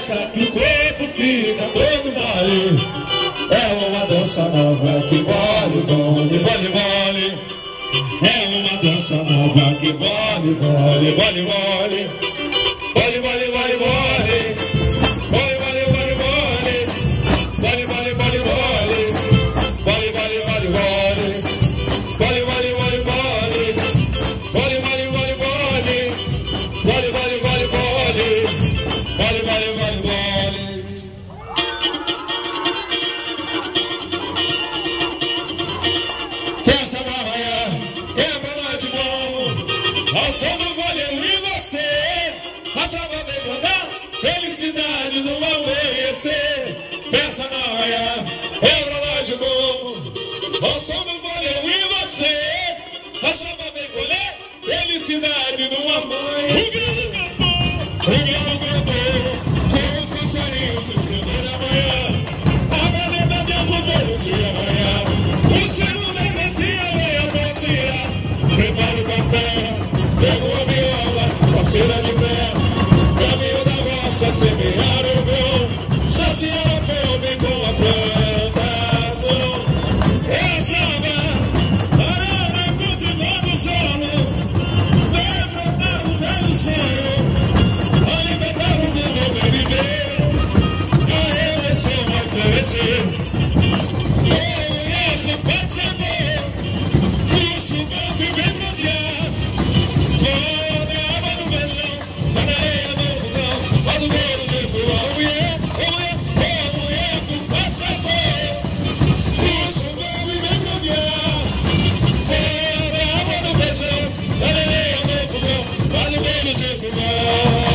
dança que o corpo fica todo mole. É uma dança nova que vole, vole, vole, vole. É uma dança nova que vole, vole, vole, vole. Vole, vole, vole, vole. Vole, vole, vole, vole. Vole, vole, vole, vole. Vole, vole, vole, vole. Vole, vole, vole, vole. Vole, vale, vale, vale. Vale, vale, vale, vale. Vale, vale, vale, vale. Festa da manhã, é pra lá de bom. Ao som do vale eu e você. A chama vem mandar felicidade no amanhecer. Festa da manhã, é pra lá de bom. Ao som do vale eu e você. A chama vem colher felicidade no amanhecer. O galo cantou, com os passarinhos se escrevendo amanhã. A galera deu pro bolo de amanhã. O sino da igreja vem a doceira. Prepara o café, pega uma viola, parceira de pé. Caminho da roça, semear o grão. Saciar a fome com a plantação. Essa arara cultivando o solo. Vem brotar um velho sonho. Alimentar o mundo vai viver. A eleição vai florescer. O mulher pode saber. O chuvão vem bronzear. Olha a água no feijão. Olha a areia no fogão. Faz o bolo de fulão. Mulher pode saber. O chuvão vem bronzear. Olha a água no feijão. Olha a areia no fogão. Faz o bolo de fulão.